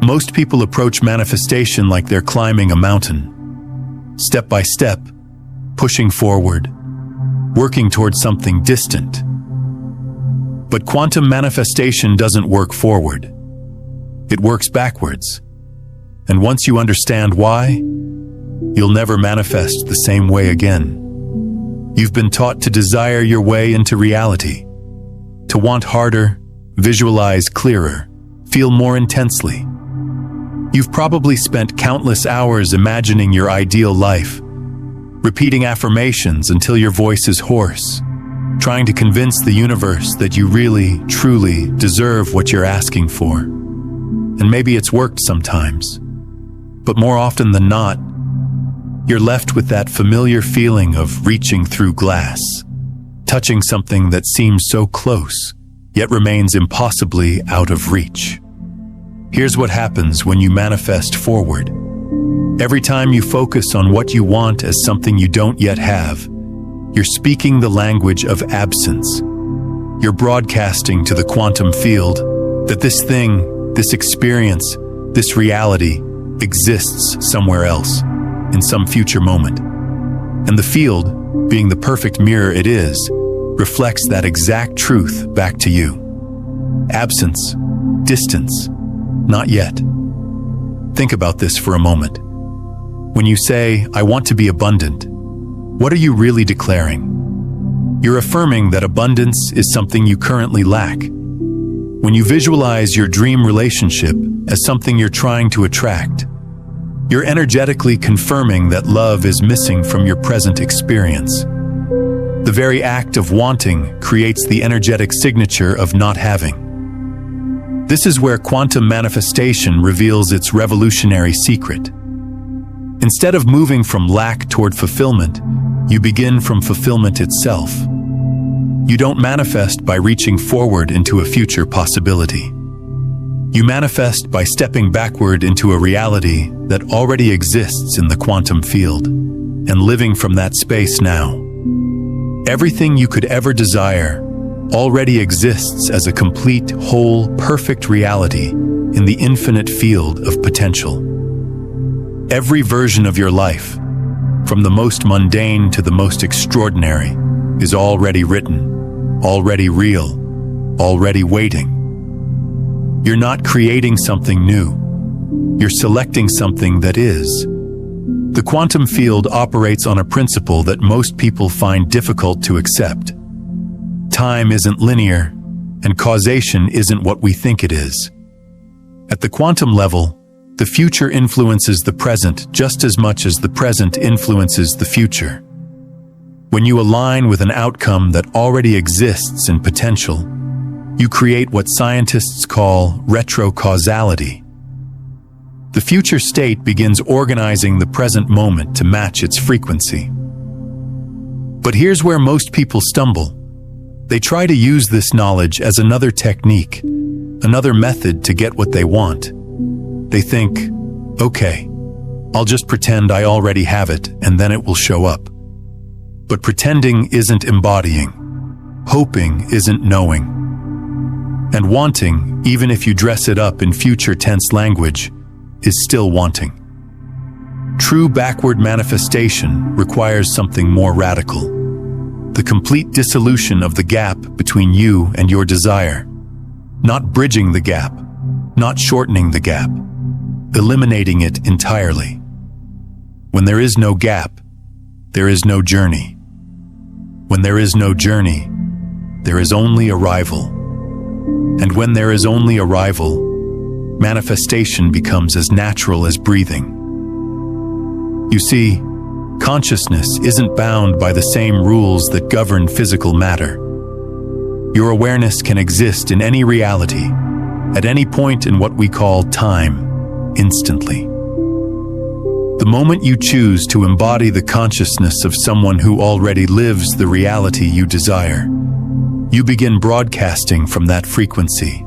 Most people approach manifestation like they're climbing a mountain, step by step, pushing forward, working towards something distant. But quantum manifestation doesn't work forward. It works backwards. And once you understand why, you'll never manifest the same way again. You've been taught to desire your way into reality, to want harder, visualize clearer, feel more intensely. You've probably spent countless hours imagining your ideal life, repeating affirmations until your voice is hoarse, trying to convince the universe that you really, truly deserve what you're asking for. And maybe it's worked sometimes, but more often than not, you're left with that familiar feeling of reaching through glass, touching something that seems so close, yet remains impossibly out of reach. Here's what happens when you manifest forward. Every time you focus on what you want as something you don't yet have, you're speaking the language of absence. You're broadcasting to the quantum field that this thing, this experience, this reality exists somewhere else, in some future moment. And the field, being the perfect mirror it is, reflects that exact truth back to you. Absence, distance, not yet. Think about this for a moment. When you say, "I want to be abundant," what are you really declaring? You're affirming that abundance is something you currently lack. When you visualize your dream relationship as something you're trying to attract, you're energetically confirming that love is missing from your present experience. The very act of wanting creates the energetic signature of not having. This is where quantum manifestation reveals its revolutionary secret. Instead of moving from lack toward fulfillment, you begin from fulfillment itself. You don't manifest by reaching forward into a future possibility. You manifest by stepping backward into a reality that already exists in the quantum field and living from that space now. Everything you could ever desire already exists as a complete, whole, perfect reality in the infinite field of potential. Every version of your life, from the most mundane to the most extraordinary, is already written, already real, already waiting. You're not creating something new. You're selecting something that is. The quantum field operates on a principle that most people find difficult to accept. Time isn't linear, and causation isn't what we think it is. At the quantum level, the future influences the present just as much as the present influences the future. When you align with an outcome that already exists in potential, you create what scientists call retrocausality. The future state begins organizing the present moment to match its frequency. But here's where most people stumble. They try to use this knowledge as another technique, another method to get what they want. They think, okay, I'll just pretend I already have it and then it will show up. But pretending isn't embodying. Hoping isn't knowing. And wanting, even if you dress it up in future tense language, is still wanting. True backward manifestation requires something more radical. The complete dissolution of the gap between you and your desire. Not bridging the gap, not shortening the gap, eliminating it entirely. When there is no gap, there is no journey. When there is no journey, there is only arrival. And when there is only arrival, manifestation becomes as natural as breathing. You see, consciousness isn't bound by the same rules that govern physical matter. Your awareness can exist in any reality, at any point in what we call time, instantly. The moment you choose to embody the consciousness of someone who already lives the reality you desire, you begin broadcasting from that frequency.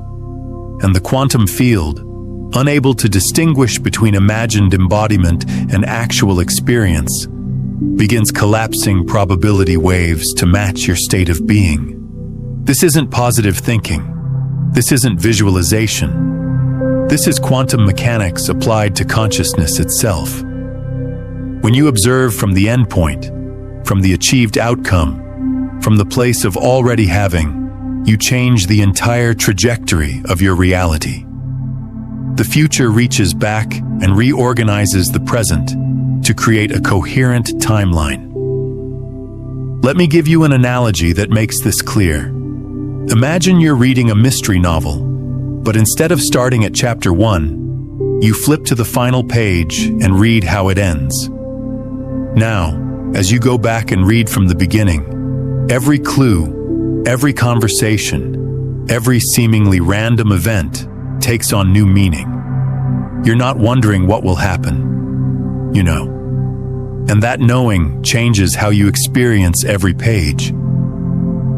And the quantum field, unable to distinguish between imagined embodiment and actual experience, begins collapsing probability waves to match your state of being. This isn't positive thinking. This isn't visualization. This is quantum mechanics applied to consciousness itself. When you observe from the endpoint, from the achieved outcome, from the place of already having, you change the entire trajectory of your reality. The future reaches back and reorganizes the present to create a coherent timeline. Let me give you an analogy that makes this clear. Imagine you're reading a mystery novel, but instead of starting at chapter 1, you flip to the final page and read how it ends. Now, as you go back and read from the beginning, every clue, every conversation, every seemingly random event takes on new meaning. You're not wondering what will happen. You know. And that knowing changes how you experience every page.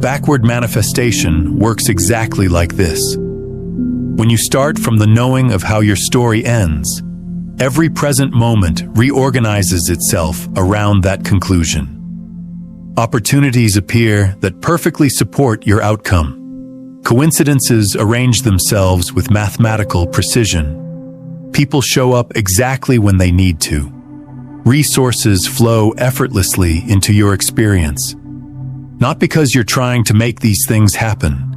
Backward manifestation works exactly like this. When you start from the knowing of how your story ends, every present moment reorganizes itself around that conclusion. Opportunities appear that perfectly support your outcome. Coincidences arrange themselves with mathematical precision. People show up exactly when they need to. Resources flow effortlessly into your experience. Not because you're trying to make these things happen,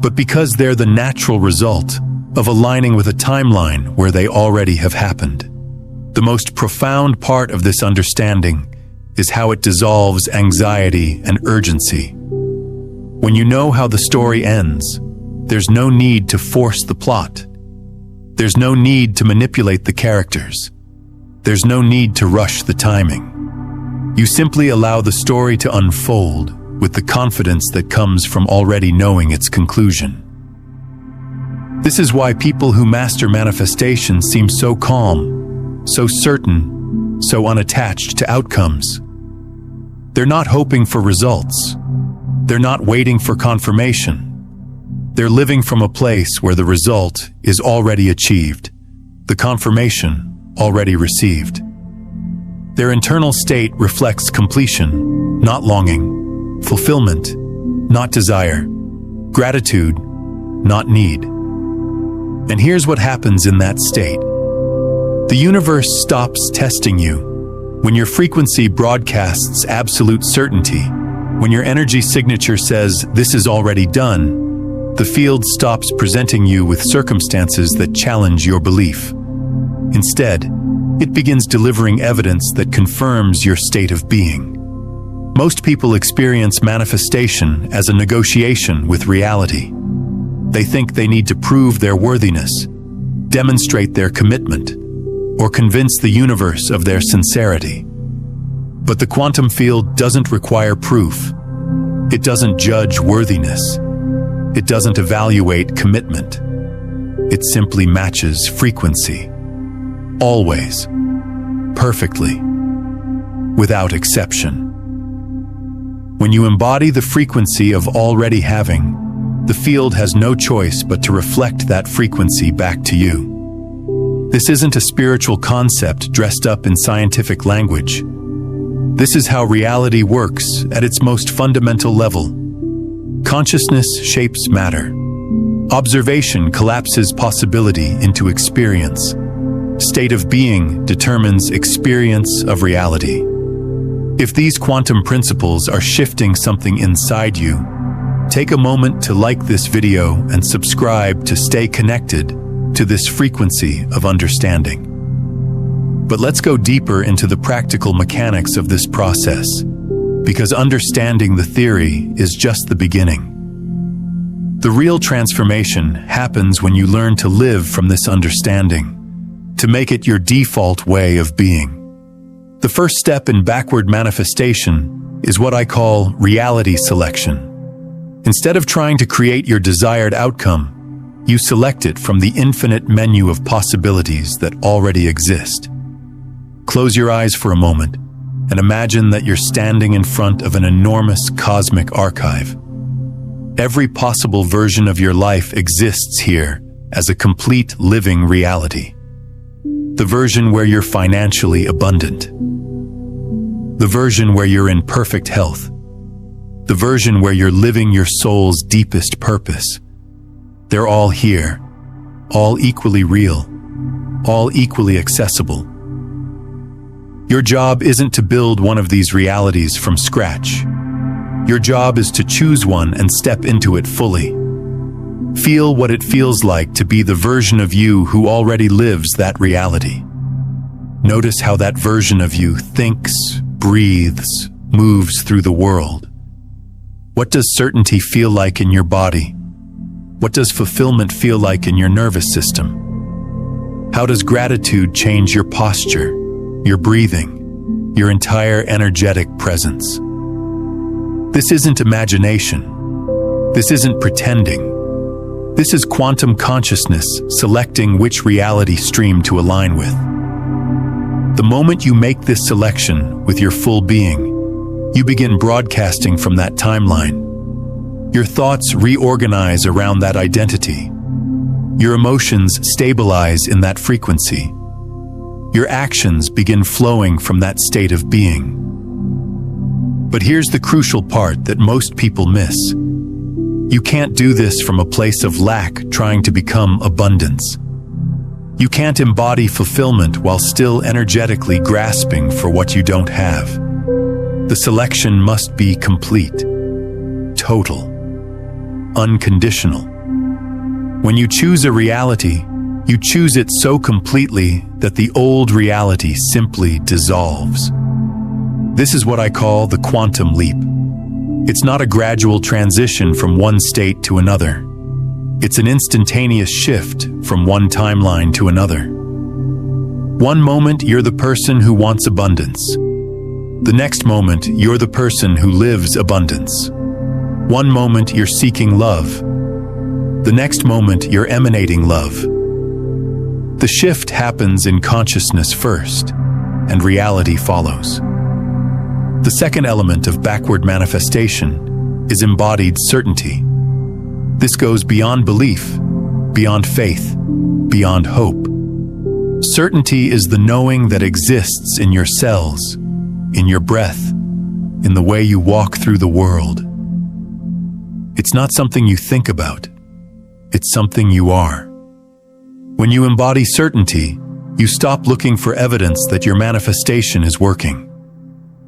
but because they're the natural result of aligning with a timeline where they already have happened. The most profound part of this understanding is how it dissolves anxiety and urgency. When you know how the story ends, there's no need to force the plot. There's no need to manipulate the characters. There's no need to rush the timing. You simply allow the story to unfold with the confidence that comes from already knowing its conclusion. This is why people who master manifestation seem so calm, so certain, so unattached to outcomes. They're not hoping for results. They're not waiting for confirmation. They're living from a place where the result is already achieved, the confirmation already received. Their internal state reflects completion, not longing, fulfillment, not desire, gratitude, not need. And here's what happens in that state. The universe stops testing you. When your frequency broadcasts absolute certainty, when your energy signature says, "This is already done," the field stops presenting you with circumstances that challenge your belief. Instead, it begins delivering evidence that confirms your state of being. Most people experience manifestation as a negotiation with reality. They think they need to prove their worthiness, demonstrate their commitment, or convince the universe of their sincerity. But the quantum field doesn't require proof. It doesn't judge worthiness. It doesn't evaluate commitment. It simply matches frequency. Always. Perfectly. Without exception. When you embody the frequency of already having, the field has no choice but to reflect that frequency back to you. This isn't a spiritual concept dressed up in scientific language. This is how reality works at its most fundamental level. Consciousness shapes matter. Observation collapses possibility into experience. State of being determines experience of reality. If these quantum principles are shifting something inside you, take a moment to like this video and subscribe to stay connected to this frequency of understanding. But let's go deeper into the practical mechanics of this process, because understanding the theory is just the beginning. The real transformation happens when you learn to live from this understanding, to make it your default way of being. The first step in backward manifestation is what I call reality selection. Instead of trying to create your desired outcome, you select it from the infinite menu of possibilities that already exist. Close your eyes for a moment and imagine that you're standing in front of an enormous cosmic archive. Every possible version of your life exists here as a complete living reality. The version where you're financially abundant. The version where you're in perfect health. The version where you're living your soul's deepest purpose. They're all here, all equally real, all equally accessible. Your job isn't to build one of these realities from scratch. Your job is to choose one and step into it fully. Feel what it feels like to be the version of you who already lives that reality. Notice how that version of you thinks, breathes, moves through the world. What does certainty feel like in your body? What does fulfillment feel like in your nervous system? How does gratitude change your posture, your breathing, your entire energetic presence? This isn't imagination. This isn't pretending. This is quantum consciousness selecting which reality stream to align with. The moment you make this selection with your full being, you begin broadcasting from that timeline. Your thoughts reorganize around that identity. Your emotions stabilize in that frequency. Your actions begin flowing from that state of being. But here's the crucial part that most people miss. You can't do this from a place of lack trying to become abundance. You can't embody fulfillment while still energetically grasping for what you don't have. The selection must be complete, total, unconditional. When you choose a reality, you choose it so completely that the old reality simply dissolves. This is what I call the quantum leap. It's not a gradual transition from one state to another. It's an instantaneous shift from one timeline to another. One moment, you're the person who wants abundance. The next moment, you're the person who lives abundance. One moment, you're seeking love. The next moment, you're emanating love. The shift happens in consciousness first, and reality follows. The second element of backward manifestation is embodied certainty. This goes beyond belief, beyond faith, beyond hope. Certainty is the knowing that exists in your cells, in your breath, in the way you walk through the world. It's not something you think about. It's something you are. When you embody certainty, you stop looking for evidence that your manifestation is working.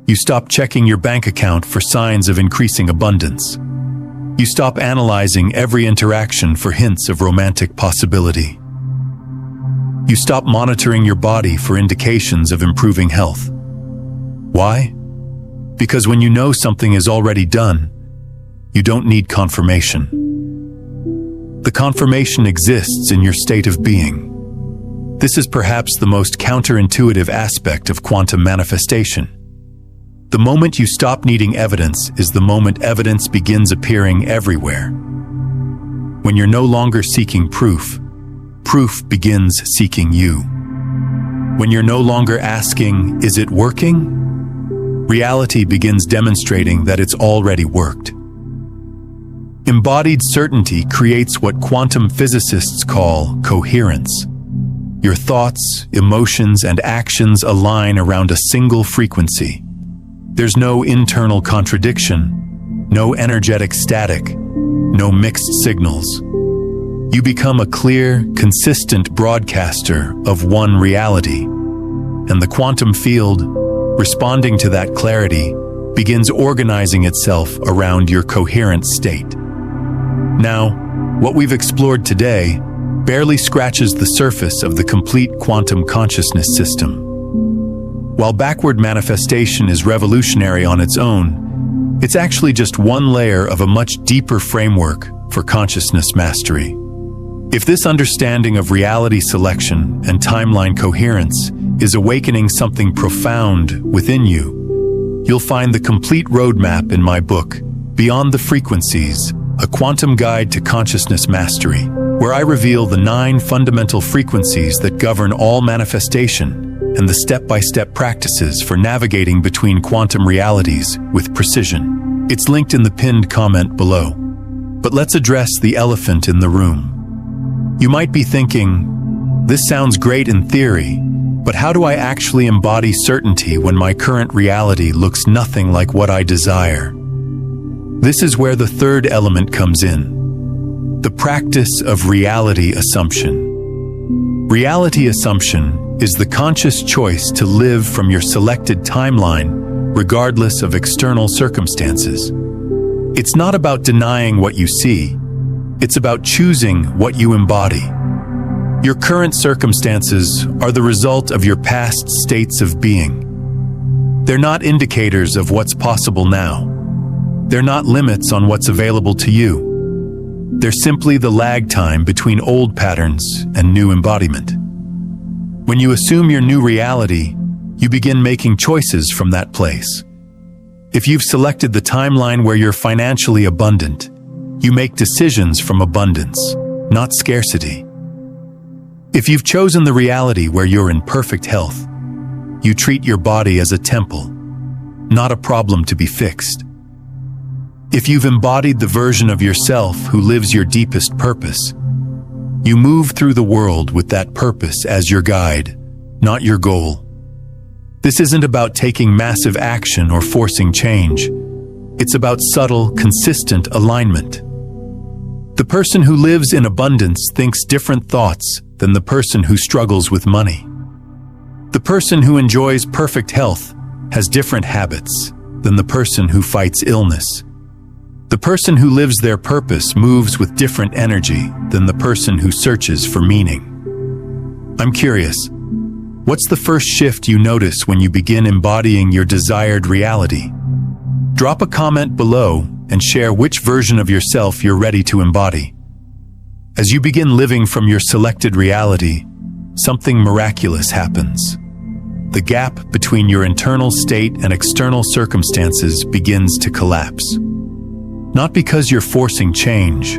You stop checking your bank account for signs of increasing abundance. You stop analyzing every interaction for hints of romantic possibility. You stop monitoring your body for indications of improving health. Why? Because when you know something is already done, you don't need confirmation. The confirmation exists in your state of being. This is perhaps the most counterintuitive aspect of quantum manifestation. The moment you stop needing evidence is the moment evidence begins appearing everywhere. When you're no longer seeking proof, proof begins seeking you. When you're no longer asking, "Is it working?" reality begins demonstrating that it's already worked. Embodied certainty creates what quantum physicists call coherence. Your thoughts, emotions, and actions align around a single frequency. There's no internal contradiction, no energetic static, no mixed signals. You become a clear, consistent broadcaster of one reality, and the quantum field, responding to that clarity, begins organizing itself around your coherent state. Now, what we've explored today barely scratches the surface of the complete quantum consciousness system. While backward manifestation is revolutionary on its own, it's actually just one layer of a much deeper framework for consciousness mastery. If this understanding of reality selection and timeline coherence is awakening something profound within you, you'll find the complete roadmap in my book, Beyond the Frequencies, a quantum guide to consciousness mastery, where I reveal the 9 fundamental frequencies that govern all manifestation and the step-by-step practices for navigating between quantum realities with precision. It's linked in the pinned comment below. But let's address the elephant in the room. You might be thinking, this sounds great in theory, but how do I actually embody certainty when my current reality looks nothing like what I desire? This is where the third element comes in, the practice of reality assumption. Reality assumption is the conscious choice to live from your selected timeline, regardless of external circumstances. It's not about denying what you see, it's about choosing what you embody. Your current circumstances are the result of your past states of being. They're not indicators of what's possible now. They're not limits on what's available to you. They're simply the lag time between old patterns and new embodiment. When you assume your new reality, you begin making choices from that place. If you've selected the timeline where you're financially abundant, you make decisions from abundance, not scarcity. If you've chosen the reality where you're in perfect health, you treat your body as a temple, not a problem to be fixed. If you've embodied the version of yourself who lives your deepest purpose, you move through the world with that purpose as your guide, not your goal. This isn't about taking massive action or forcing change. It's about subtle, consistent alignment. The person who lives in abundance thinks different thoughts than the person who struggles with money. The person who enjoys perfect health has different habits than the person who fights illness. The person who lives their purpose moves with different energy than the person who searches for meaning. I'm curious, what's the first shift you notice when you begin embodying your desired reality? Drop a comment below and share which version of yourself you're ready to embody. As you begin living from your selected reality, something miraculous happens. The gap between your internal state and external circumstances begins to collapse. Not because you're forcing change,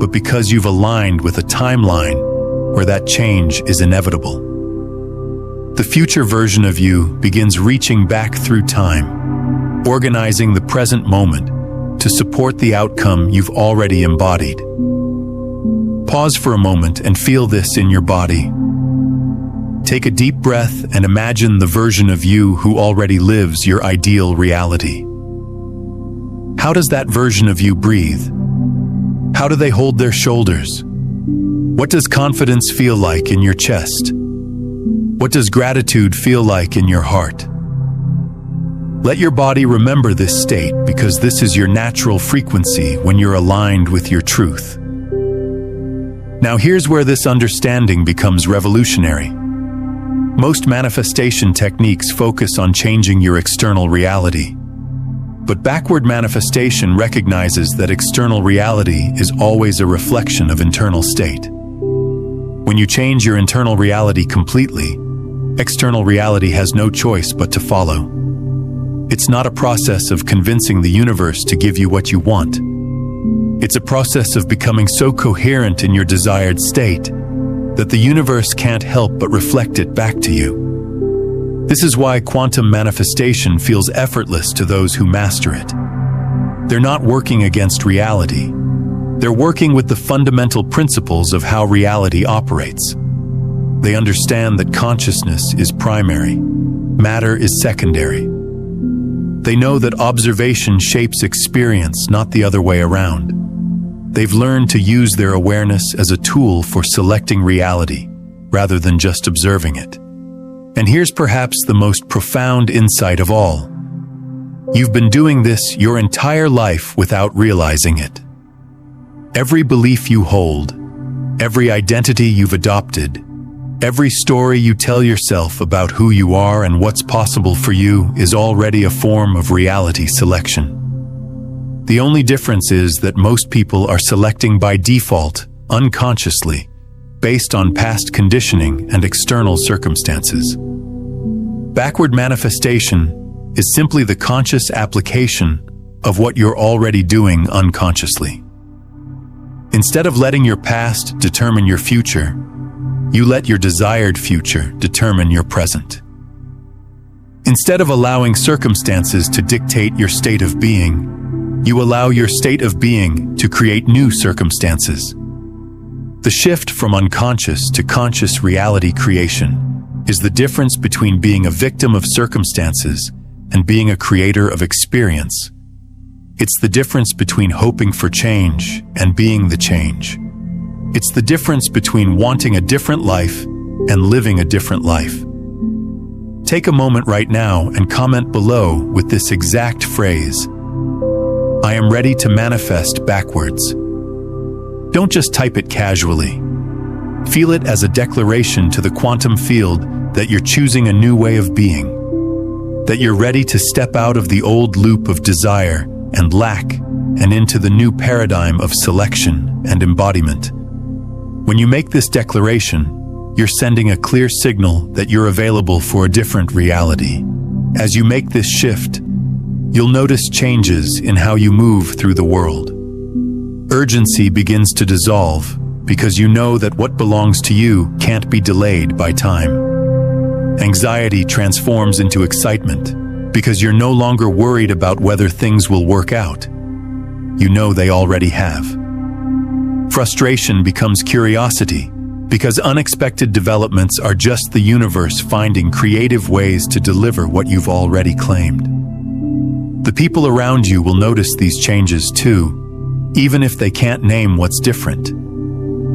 but because you've aligned with a timeline where that change is inevitable. The future version of you begins reaching back through time, organizing the present moment to support the outcome you've already embodied. Pause for a moment and feel this in your body. Take a deep breath and imagine the version of you who already lives your ideal reality. How does that version of you breathe? How do they hold their shoulders? What does confidence feel like in your chest? What does gratitude feel like in your heart? Let your body remember this state because this is your natural frequency when you're aligned with your truth. Now here's where this understanding becomes revolutionary. Most manifestation techniques focus on changing your external reality. But backward manifestation recognizes that external reality is always a reflection of internal state. When you change your internal reality completely, external reality has no choice but to follow. It's not a process of convincing the universe to give you what you want. It's a process of becoming so coherent in your desired state that the universe can't help but reflect it back to you. This is why quantum manifestation feels effortless to those who master it. They're not working against reality. They're working with the fundamental principles of how reality operates. They understand that consciousness is primary, matter is secondary. They know that observation shapes experience, not the other way around. They've learned to use their awareness as a tool for selecting reality, rather than just observing it. And here's perhaps the most profound insight of all. You've been doing this your entire life without realizing it. Every belief you hold, every identity you've adopted, every story you tell yourself about who you are and what's possible for you is already a form of reality selection. The only difference is that most people are selecting by default, unconsciously, based on past conditioning and external circumstances. Backward manifestation is simply the conscious application of what you're already doing unconsciously. Instead of letting your past determine your future, you let your desired future determine your present. Instead of allowing circumstances to dictate your state of being, you allow your state of being to create new circumstances. The shift from unconscious to conscious reality creation is the difference between being a victim of circumstances and being a creator of experience. It's the difference between hoping for change and being the change. It's the difference between wanting a different life and living a different life. Take a moment right now and comment below with this exact phrase: I am ready to manifest backwards. Don't just type it casually. Feel it as a declaration to the quantum field that you're choosing a new way of being, that you're ready to step out of the old loop of desire and lack and into the new paradigm of selection and embodiment. When you make this declaration, you're sending a clear signal that you're available for a different reality. As you make this shift, you'll notice changes in how you move through the world. Urgency begins to dissolve because you know that what belongs to you can't be delayed by time. Anxiety transforms into excitement because you're no longer worried about whether things will work out. You know they already have. Frustration becomes curiosity because unexpected developments are just the universe finding creative ways to deliver what you've already claimed. The people around you will notice these changes too, even if they can't name what's different.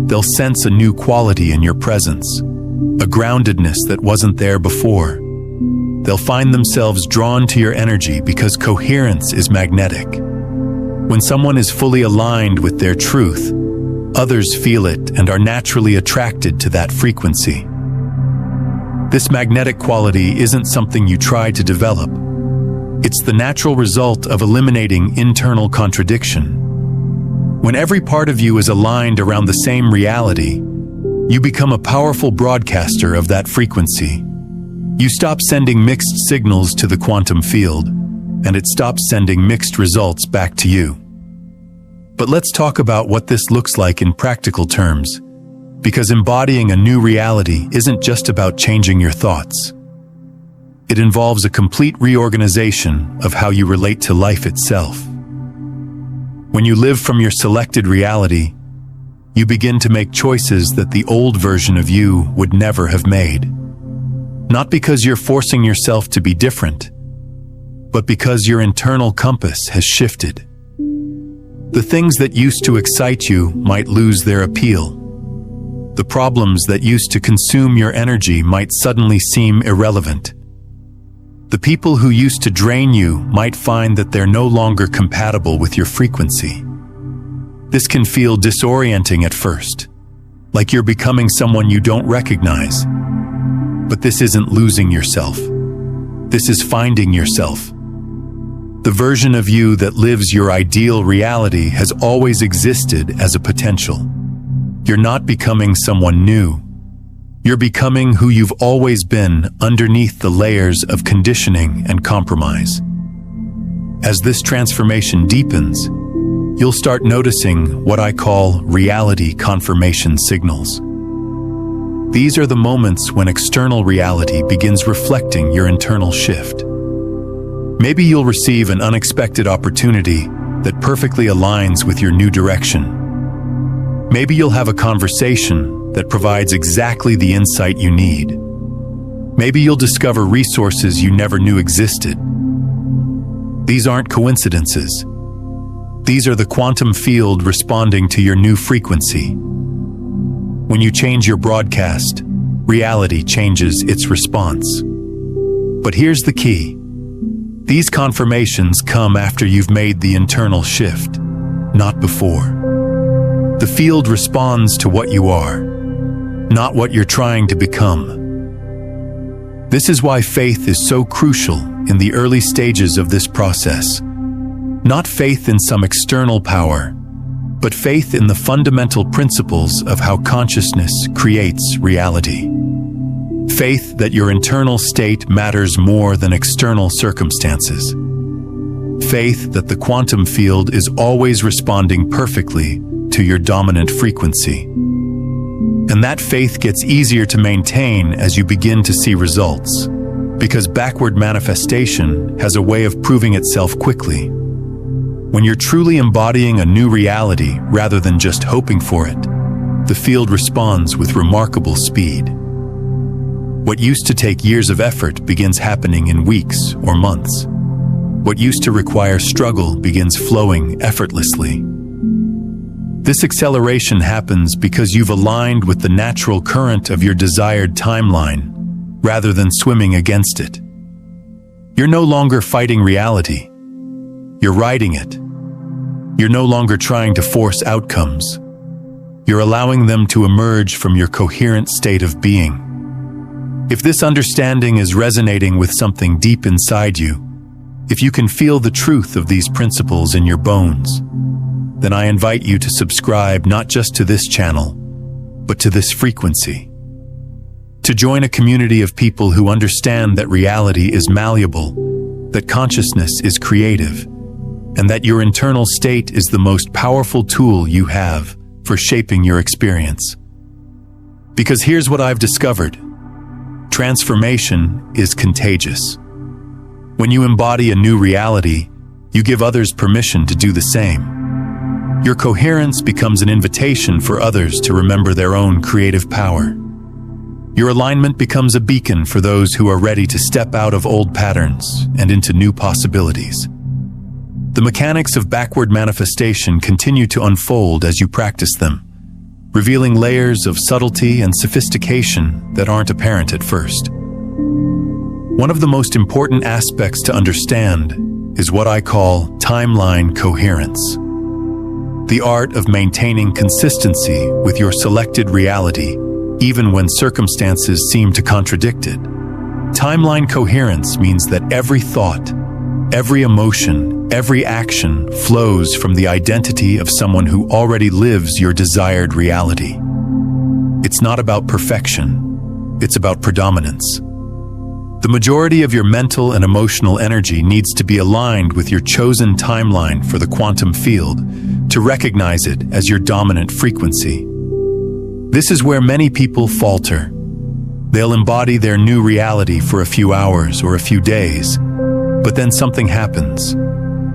They'll sense a new quality in your presence, a groundedness that wasn't there before. They'll find themselves drawn to your energy because coherence is magnetic. When someone is fully aligned with their truth, others feel it and are naturally attracted to that frequency. This magnetic quality isn't something you try to develop. It's the natural result of eliminating internal contradiction. When every part of you is aligned around the same reality, you become a powerful broadcaster of that frequency. You stop sending mixed signals to the quantum field, and it stops sending mixed results back to you. But let's talk about what this looks like in practical terms, because embodying a new reality isn't just about changing your thoughts. It involves a complete reorganization of how you relate to life itself. When you live from your selected reality, you begin to make choices that the old version of you would never have made. Not because you're forcing yourself to be different, but because your internal compass has shifted. The things that used to excite you might lose their appeal. The problems that used to consume your energy might suddenly seem irrelevant. The people who used to drain you might find that they're no longer compatible with your frequency. This can feel disorienting at first, like you're becoming someone you don't recognize. But this isn't losing yourself. This is finding yourself. The version of you that lives your ideal reality has always existed as a potential. You're not becoming someone new. You're becoming who you've always been underneath the layers of conditioning and compromise. As this transformation deepens, you'll start noticing what I call reality confirmation signals. These are the moments when external reality begins reflecting your internal shift. Maybe you'll receive an unexpected opportunity that perfectly aligns with your new direction. Maybe you'll have a conversation that provides exactly the insight you need. Maybe you'll discover resources you never knew existed. These aren't coincidences. These are the quantum field responding to your new frequency. When you change your broadcast, reality changes its response. But here's the key. These confirmations come after you've made the internal shift, not before. The field responds to what you are, not what you're trying to become. This is why faith is so crucial in the early stages of this process. Not faith in some external power, but faith in the fundamental principles of how consciousness creates reality. Faith that your internal state matters more than external circumstances. Faith that the quantum field is always responding perfectly to your dominant frequency. And that faith gets easier to maintain as you begin to see results, because backward manifestation has a way of proving itself quickly. When you're truly embodying a new reality rather than just hoping for it, the field responds with remarkable speed. What used to take years of effort begins happening in weeks or months. What used to require struggle begins flowing effortlessly. This acceleration happens because you've aligned with the natural current of your desired timeline, rather than swimming against it. You're no longer fighting reality. You're riding it. You're no longer trying to force outcomes. You're allowing them to emerge from your coherent state of being. If this understanding is resonating with something deep inside you, if you can feel the truth of these principles in your bones, then I invite you to subscribe not just to this channel, but to this frequency. To join a community of people who understand that reality is malleable, that consciousness is creative, and that your internal state is the most powerful tool you have for shaping your experience. Because here's what I've discovered. Transformation is contagious. When you embody a new reality, you give others permission to do the same. Your coherence becomes an invitation for others to remember their own creative power. Your alignment becomes a beacon for those who are ready to step out of old patterns and into new possibilities. The mechanics of backward manifestation continue to unfold as you practice them, revealing layers of subtlety and sophistication that aren't apparent at first. One of the most important aspects to understand is what I call timeline coherence. The art of maintaining consistency with your selected reality, even when circumstances seem to contradict it. Timeline coherence means that every thought, every emotion, every action flows from the identity of someone who already lives your desired reality. It's not about perfection, it's about predominance. The majority of your mental and emotional energy needs to be aligned with your chosen timeline for the quantum field to recognize it as your dominant frequency. This is where many people falter. They'll embody their new reality for a few hours or a few days, but then something happens.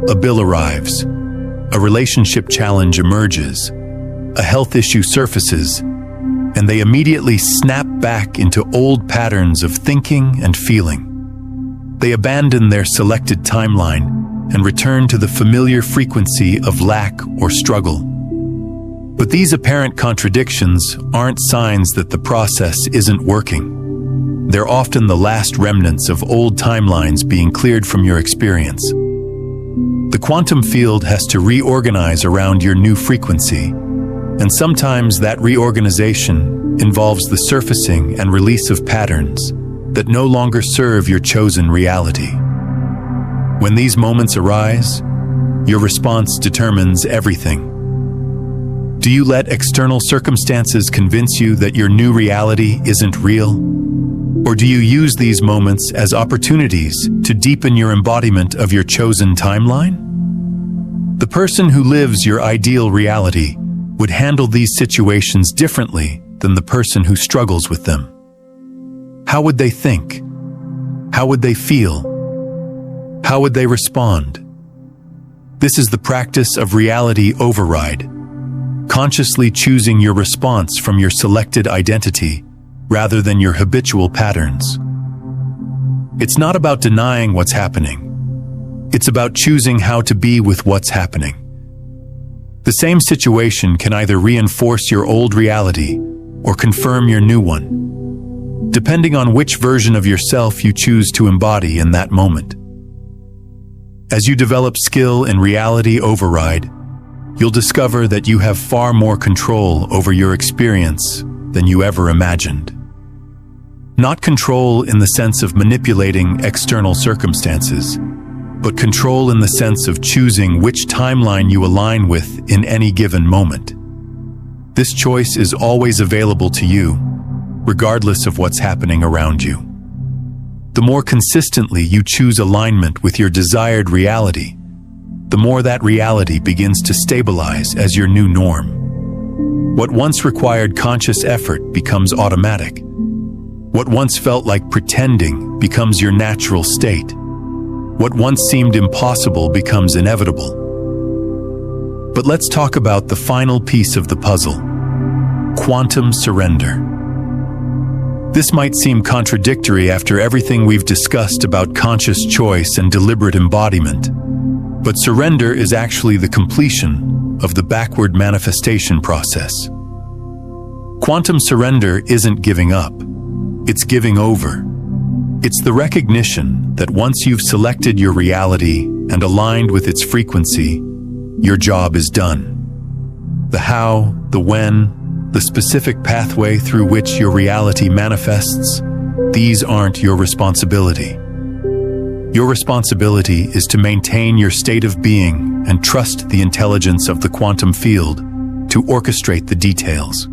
A bill arrives, a relationship challenge emerges, a health issue surfaces, and they immediately snap back into old patterns of thinking and feeling. They abandon their selected timeline and return to the familiar frequency of lack or struggle. But these apparent contradictions aren't signs that the process isn't working. They're often the last remnants of old timelines being cleared from your experience. The quantum field has to reorganize around your new frequency, and sometimes that reorganization involves the surfacing and release of patterns that no longer serve your chosen reality. When these moments arise, your response determines everything. Do you let external circumstances convince you that your new reality isn't real? Or do you use these moments as opportunities to deepen your embodiment of your chosen timeline? The person who lives your ideal reality would handle these situations differently than the person who struggles with them. How would they think? How would they feel? How would they respond? This is the practice of reality override, consciously choosing your response from your selected identity rather than your habitual patterns. It's not about denying what's happening. It's about choosing how to be with what's happening. The same situation can either reinforce your old reality or confirm your new one, depending on which version of yourself you choose to embody in that moment. As you develop skill in reality override, you'll discover that you have far more control over your experience than you ever imagined. Not control in the sense of manipulating external circumstances, but control in the sense of choosing which timeline you align with in any given moment. This choice is always available to you, regardless of what's happening around you. The more consistently you choose alignment with your desired reality, the more that reality begins to stabilize as your new norm. What once required conscious effort becomes automatic. What once felt like pretending becomes your natural state. What once seemed impossible becomes inevitable. But let's talk about the final piece of the puzzle: quantum surrender. This might seem contradictory after everything we've discussed about conscious choice and deliberate embodiment, but surrender is actually the completion, of the backward manifestation process. Quantum surrender isn't giving up, it's giving over. It's the recognition that once you've selected your reality and aligned with its frequency, your job is done. The how, the when, the specific pathway through which your reality manifests, these aren't your responsibility. Your responsibility is to maintain your state of being and trust the intelligence of the quantum field to orchestrate the details.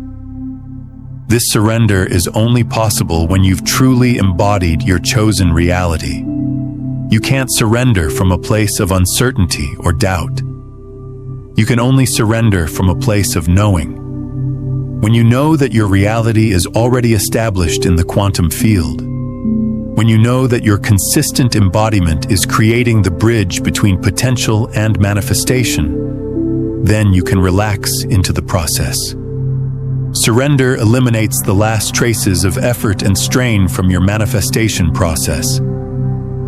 This surrender is only possible when you've truly embodied your chosen reality. You can't surrender from a place of uncertainty or doubt. You can only surrender from a place of knowing. When you know that your reality is already established in the quantum field, when you know that your consistent embodiment is creating the bridge between potential and manifestation, then you can relax into the process. Surrender eliminates the last traces of effort and strain from your manifestation process.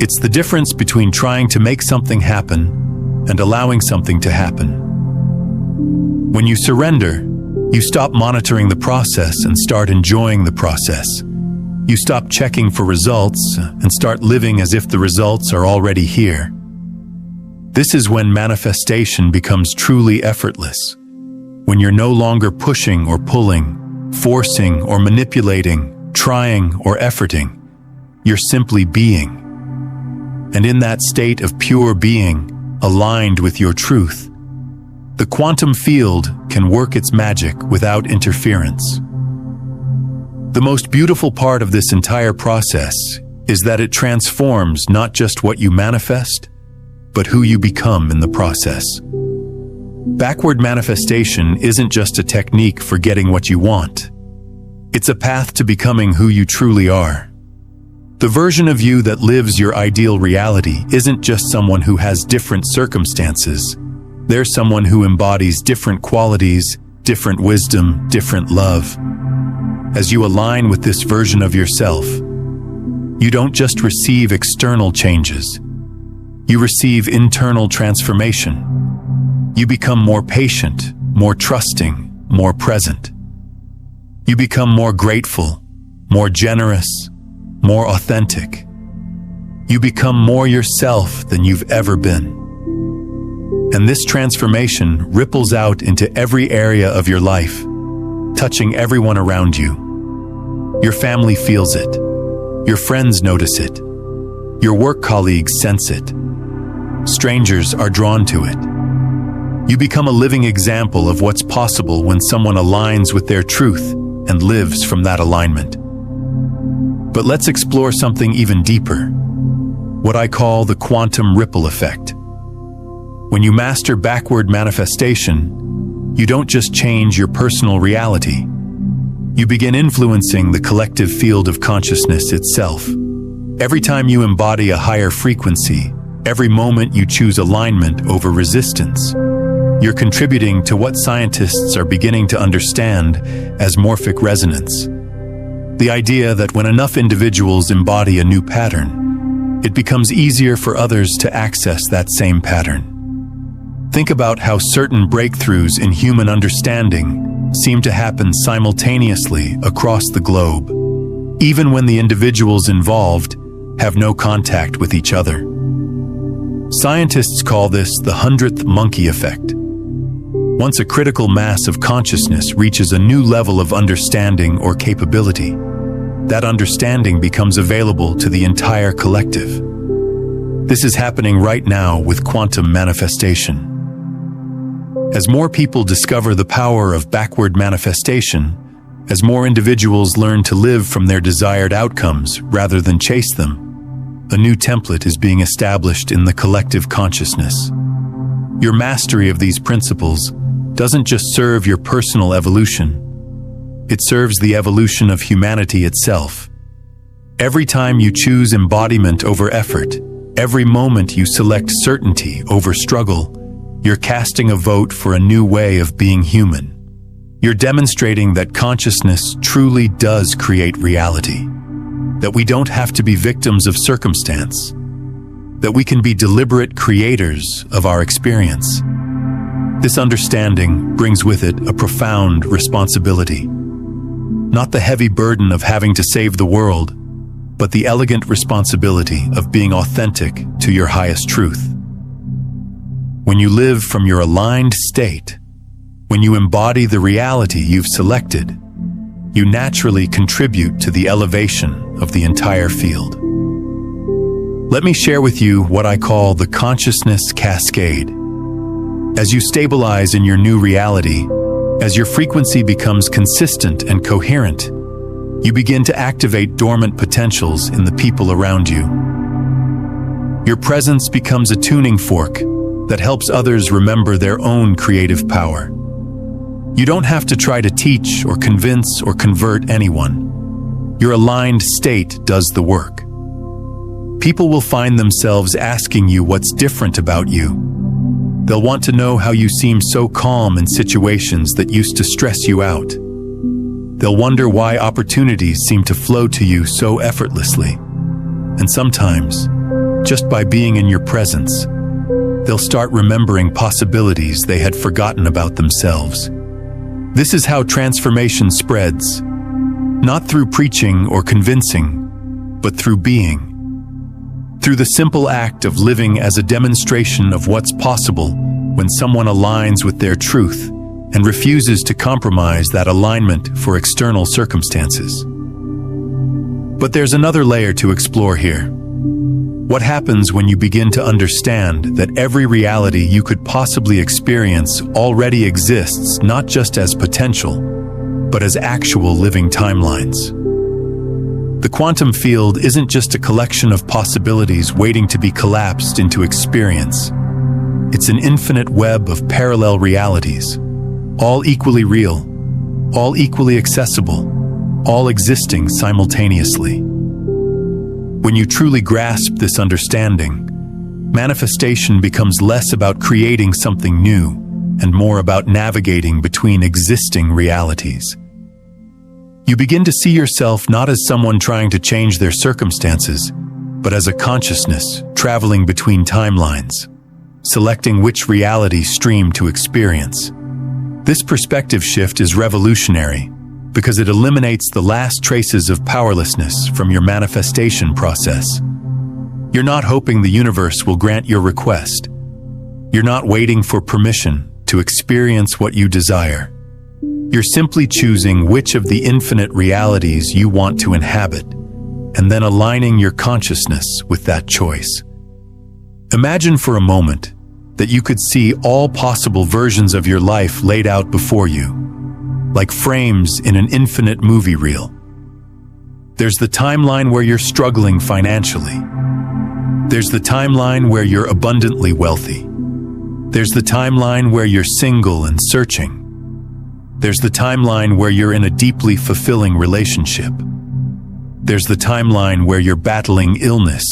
It's the difference between trying to make something happen and allowing something to happen. When you surrender, you stop monitoring the process and start enjoying the process. You stop checking for results and start living as if the results are already here. This is when manifestation becomes truly effortless. When you're no longer pushing or pulling, forcing or manipulating, trying or efforting, you're simply being. And in that state of pure being, aligned with your truth, the quantum field can work its magic without interference. The most beautiful part of this entire process is that it transforms not just what you manifest, but who you become in the process. Backward manifestation isn't just a technique for getting what you want. It's a path to becoming who you truly are. The version of you that lives your ideal reality isn't just someone who has different circumstances. They're someone who embodies different qualities, different wisdom, different love. As you align with this version of yourself, you don't just receive external changes. You receive internal transformation. You become more patient, more trusting, more present. You become more grateful, more generous, more authentic. You become more yourself than you've ever been. And this transformation ripples out into every area of your life, touching everyone around you. Your family feels it. Your friends notice it. Your work colleagues sense it. Strangers are drawn to it. You become a living example of what's possible when someone aligns with their truth and lives from that alignment. But let's explore something even deeper, what I call the quantum ripple effect. When you master backward manifestation, you don't just change your personal reality. You begin influencing the collective field of consciousness itself. Every time you embody a higher frequency, every moment you choose alignment over resistance, you're contributing to what scientists are beginning to understand as morphic resonance. The idea that when enough individuals embody a new pattern, it becomes easier for others to access that same pattern. Think about how certain breakthroughs in human understanding seem to happen simultaneously across the globe, even when the individuals involved have no contact with each other. Scientists call this the 100th monkey effect. Once a critical mass of consciousness reaches a new level of understanding or capability, that understanding becomes available to the entire collective. This is happening right now with quantum manifestation. As more people discover the power of backward manifestation, as more individuals learn to live from their desired outcomes rather than chase them, a new template is being established in the collective consciousness. Your mastery of these principles doesn't just serve your personal evolution, it serves the evolution of humanity itself. Every time you choose embodiment over effort, every moment you select certainty over struggle, you're casting a vote for a new way of being human. You're demonstrating that consciousness truly does create reality, that we don't have to be victims of circumstance, that we can be deliberate creators of our experience. This understanding brings with it a profound responsibility. Not the heavy burden of having to save the world, but the elegant responsibility of being authentic to your highest truth. When you live from your aligned state, when you embody the reality you've selected, you naturally contribute to the elevation of the entire field. Let me share with you what I call the consciousness cascade. As you stabilize in your new reality, as your frequency becomes consistent and coherent, you begin to activate dormant potentials in the people around you. Your presence becomes a tuning fork that helps others remember their own creative power. You don't have to try to teach or convince or convert anyone. Your aligned state does the work. People will find themselves asking you what's different about you. They'll want to know how you seem so calm in situations that used to stress you out. They'll wonder why opportunities seem to flow to you so effortlessly. And sometimes, just by being in your presence, they'll start remembering possibilities they had forgotten about themselves. This is how transformation spreads, not through preaching or convincing, but through being. Through the simple act of living as a demonstration of what's possible when someone aligns with their truth and refuses to compromise that alignment for external circumstances. But there's another layer to explore here. What happens when you begin to understand that every reality you could possibly experience already exists not just as potential, but as actual living timelines? The quantum field isn't just a collection of possibilities waiting to be collapsed into experience. It's an infinite web of parallel realities, all equally real, all equally accessible, all existing simultaneously. When you truly grasp this understanding, manifestation becomes less about creating something new and more about navigating between existing realities. You begin to see yourself not as someone trying to change their circumstances, but as a consciousness traveling between timelines, selecting which reality stream to experience. This perspective shift is revolutionary because it eliminates the last traces of powerlessness from your manifestation process. You're not hoping the universe will grant your request. You're not waiting for permission to experience what you desire. You're simply choosing which of the infinite realities you want to inhabit, and then aligning your consciousness with that choice. Imagine for a moment that you could see all possible versions of your life laid out before you, like frames in an infinite movie reel. There's the timeline where you're struggling financially. There's the timeline where you're abundantly wealthy. There's the timeline where you're single and searching. There's the timeline where you're in a deeply fulfilling relationship. There's the timeline where you're battling illness.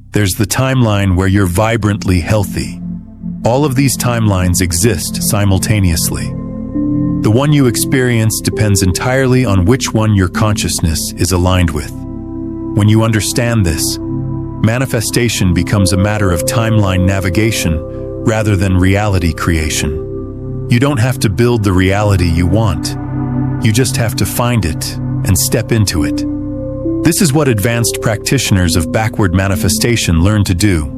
There's the timeline where you're vibrantly healthy. All of these timelines exist simultaneously. The one you experience depends entirely on which one your consciousness is aligned with. When you understand this, manifestation becomes a matter of timeline navigation rather than reality creation. You don't have to build the reality you want. You just have to find it and step into it. This is what advanced practitioners of backward manifestation learn to do.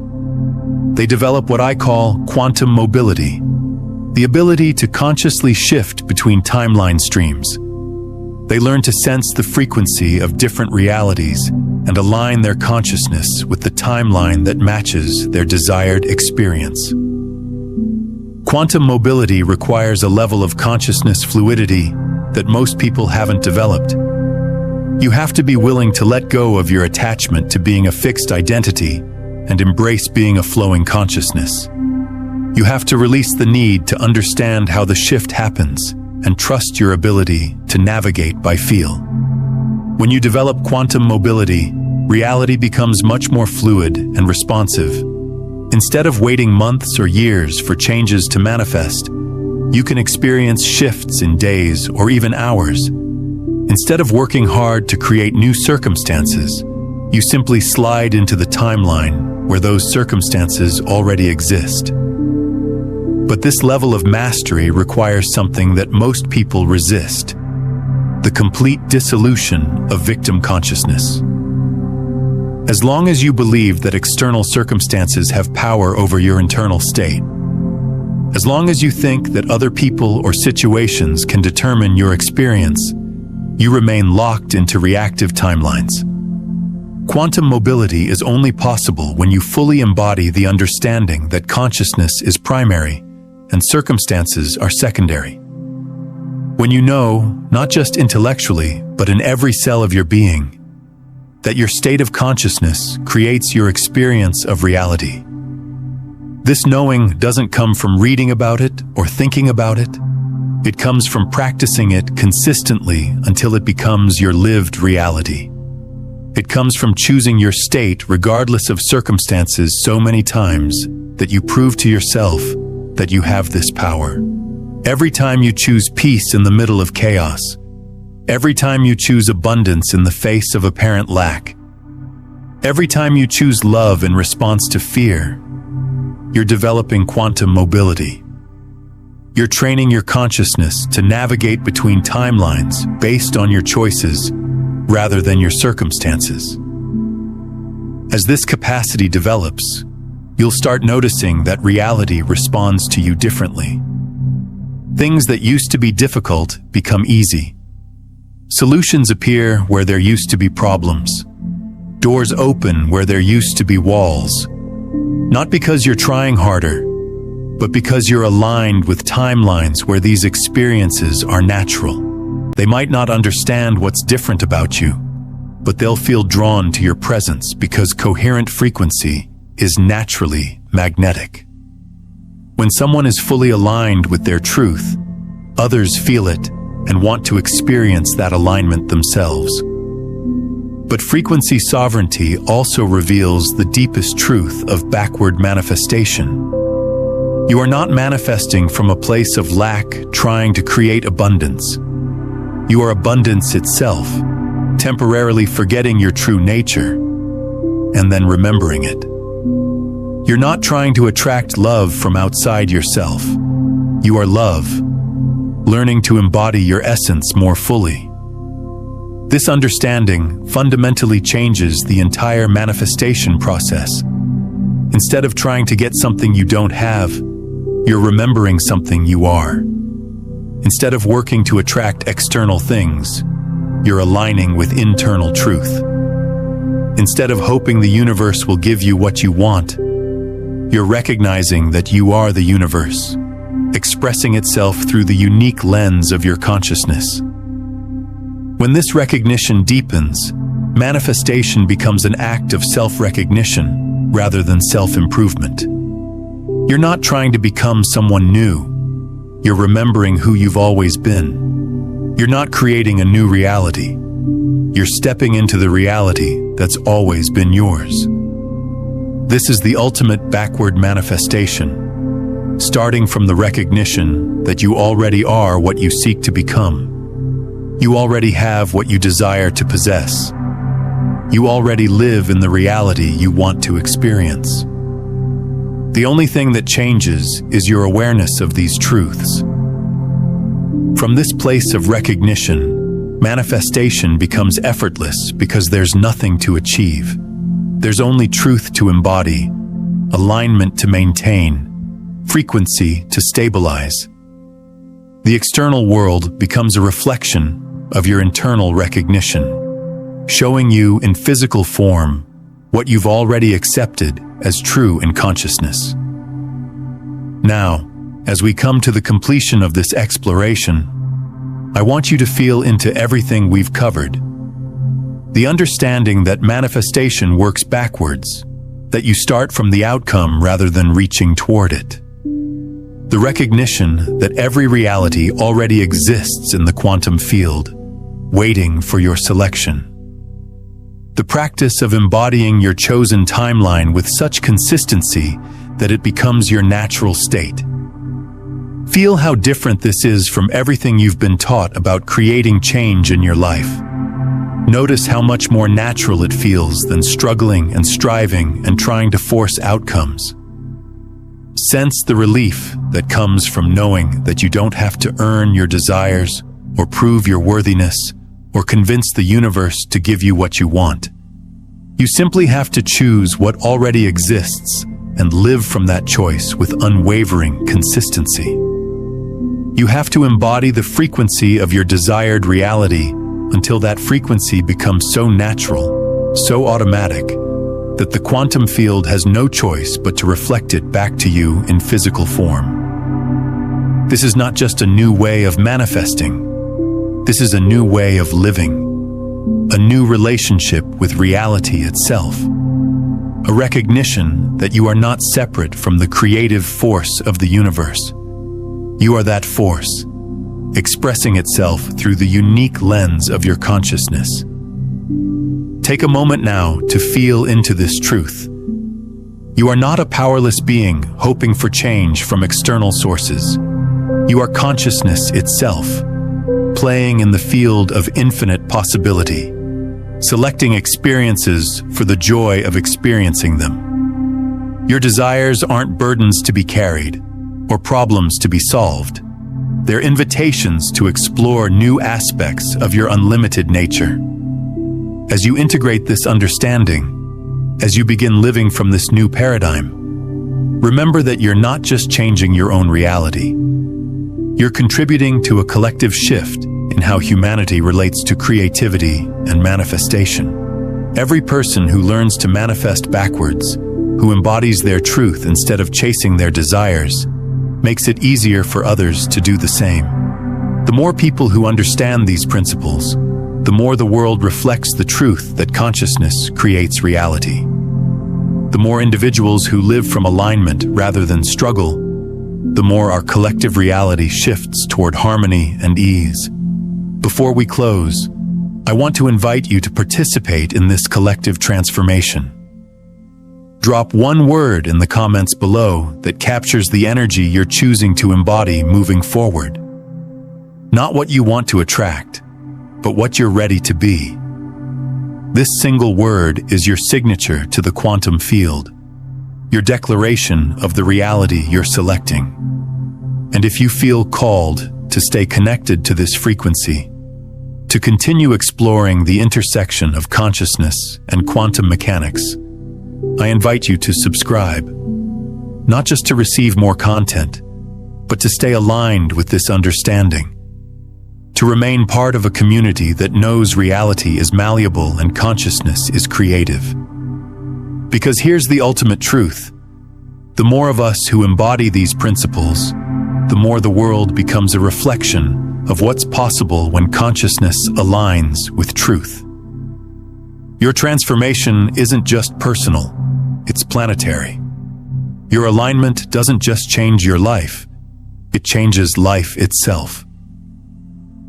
They develop what I call quantum mobility, the ability to consciously shift between timeline streams. They learn to sense the frequency of different realities and align their consciousness with the timeline that matches their desired experience. Quantum mobility requires a level of consciousness fluidity that most people haven't developed. You have to be willing to let go of your attachment to being a fixed identity and embrace being a flowing consciousness. You have to release the need to understand how the shift happens and trust your ability to navigate by feel. When you develop quantum mobility, reality becomes much more fluid and responsive. Instead of waiting months or years for changes to manifest, you can experience shifts in days or even hours. Instead of working hard to create new circumstances, you simply slide into the timeline where those circumstances already exist. But this level of mastery requires something that most people resist: the complete dissolution of victim consciousness. As long as you believe that external circumstances have power over your internal state, as long as you think that other people or situations can determine your experience, you remain locked into reactive timelines. Quantum mobility is only possible when you fully embody the understanding that consciousness is primary and circumstances are secondary. When you know, not just intellectually, but in every cell of your being, that your state of consciousness creates your experience of reality. This knowing doesn't come from reading about it or thinking about it. It comes from practicing it consistently until it becomes your lived reality. It comes from choosing your state regardless of circumstances so many times that you prove to yourself that you have this power. Every time you choose peace in the middle of chaos, every time you choose abundance in the face of apparent lack, every time you choose love in response to fear, you're developing quantum mobility. You're training your consciousness to navigate between timelines based on your choices rather than your circumstances. As this capacity develops, you'll start noticing that reality responds to you differently. Things that used to be difficult become easy. Solutions appear where there used to be problems. Doors open where there used to be walls. Not because you're trying harder, but because you're aligned with timelines where these experiences are natural. They might not understand what's different about you, but they'll feel drawn to your presence because coherent frequency is naturally magnetic. When someone is fully aligned with their truth, others feel it and want to experience that alignment themselves. But frequency sovereignty also reveals the deepest truth of backward manifestation. You are not manifesting from a place of lack, trying to create abundance. You are abundance itself, temporarily forgetting your true nature, and then remembering it. You're not trying to attract love from outside yourself. You are love, learning to embody your essence more fully. This understanding fundamentally changes the entire manifestation process. Instead of trying to get something you don't have, you're remembering something you are. Instead of working to attract external things, you're aligning with internal truth. Instead of hoping the universe will give you what you want, you're recognizing that you are the universe, expressing itself through the unique lens of your consciousness. When this recognition deepens, manifestation becomes an act of self-recognition rather than self-improvement. You're not trying to become someone new. You're remembering who you've always been. You're not creating a new reality. You're stepping into the reality that's always been yours. This is the ultimate backward manifestation, starting from the recognition that you already are what you seek to become. You already have what you desire to possess. You already live in the reality you want to experience. The only thing that changes is your awareness of these truths. From this place of recognition, manifestation becomes effortless because there's nothing to achieve. There's only truth to embody, alignment to maintain, frequency to stabilize. The external world becomes a reflection of your internal recognition, showing you in physical form what you've already accepted as true in consciousness. Now, as we come to the completion of this exploration, I want you to feel into everything we've covered. The understanding that manifestation works backwards, that you start from the outcome rather than reaching toward it. The recognition that every reality already exists in the quantum field, waiting for your selection. The practice of embodying your chosen timeline with such consistency that it becomes your natural state. Feel how different this is from everything you've been taught about creating change in your life. Notice how much more natural it feels than struggling and striving and trying to force outcomes. Sense the relief that comes from knowing that you don't have to earn your desires or prove your worthiness or convince the universe to give you what you want. You simply have to choose what already exists and live from that choice with unwavering consistency. You have to embody the frequency of your desired reality until that frequency becomes so natural, so automatic, that the quantum field has no choice but to reflect it back to you in physical form. This is not just a new way of manifesting. This is a new way of living, a new relationship with reality itself, a recognition that you are not separate from the creative force of the universe. You are that force, expressing itself through the unique lens of your consciousness. Take a moment now to feel into this truth. You are not a powerless being hoping for change from external sources. You are consciousness itself, playing in the field of infinite possibility, selecting experiences for the joy of experiencing them. Your desires aren't burdens to be carried or problems to be solved. They're invitations to explore new aspects of your unlimited nature. As you integrate this understanding, as you begin living from this new paradigm, remember that you're not just changing your own reality. You're contributing to a collective shift in how humanity relates to creativity and manifestation. Every person who learns to manifest backwards, who embodies their truth instead of chasing their desires, makes it easier for others to do the same. The more people who understand these principles, the more the world reflects the truth that consciousness creates reality. The more individuals who live from alignment rather than struggle, the more our collective reality shifts toward harmony and ease. Before we close, I want to invite you to participate in this collective transformation. Drop one word in the comments below that captures the energy you're choosing to embody moving forward. Not what you want to attract, but what you're ready to be. This single word is your signature to the quantum field, your declaration of the reality you're selecting. And if you feel called to stay connected to this frequency, to continue exploring the intersection of consciousness and quantum mechanics, I invite you to subscribe, not just to receive more content, but to stay aligned with this understanding, to remain part of a community that knows reality is malleable and consciousness is creative. Because here's the ultimate truth. The more of us who embody these principles, the more the world becomes a reflection of what's possible when consciousness aligns with truth. Your transformation isn't just personal, it's planetary. Your alignment doesn't just change your life, it changes life itself.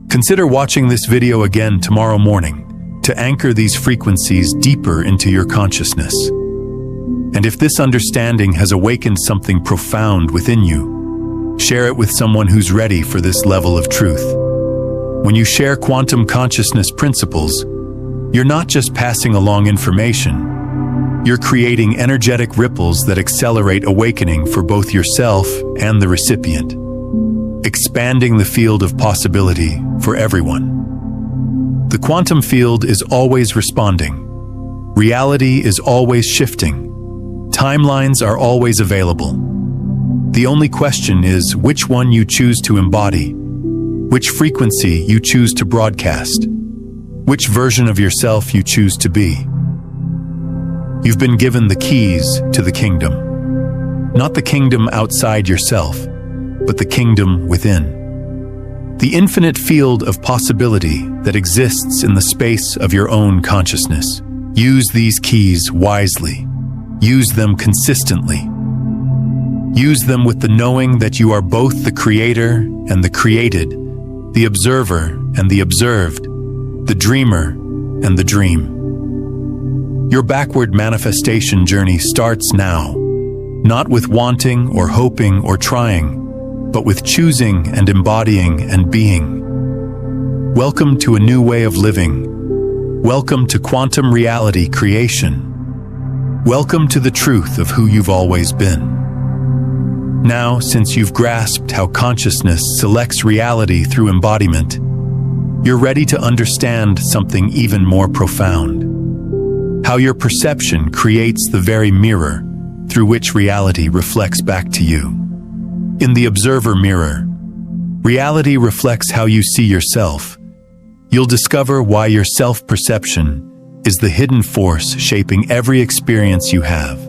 Consider watching this video again tomorrow morning to anchor these frequencies deeper into your consciousness. And if this understanding has awakened something profound within you, share it with someone who's ready for this level of truth. When you share quantum consciousness principles, you're not just passing along information, you're creating energetic ripples that accelerate awakening for both yourself and the recipient, expanding the field of possibility for everyone. The quantum field is always responding. Reality is always shifting. Timelines are always available. The only question is which one you choose to embody, which frequency you choose to broadcast, which version of yourself you choose to be. You've been given the keys to the kingdom. Not the kingdom outside yourself, but the kingdom within. The infinite field of possibility that exists in the space of your own consciousness. Use these keys wisely. Use them consistently. Use them with the knowing that you are both the creator and the created, the observer and the observed, the dreamer and the dream. Your backward manifestation journey starts now, not with wanting or hoping or trying, but with choosing and embodying and being. Welcome to a new way of living. Welcome to quantum reality creation. Welcome to the truth of who you've always been. Now, since you've grasped how consciousness selects reality through embodiment, you're ready to understand something even more profound. How your perception creates the very mirror through which reality reflects back to you. In the observer mirror, reality reflects how you see yourself. You'll discover why your self-perception is the hidden force shaping every experience you have.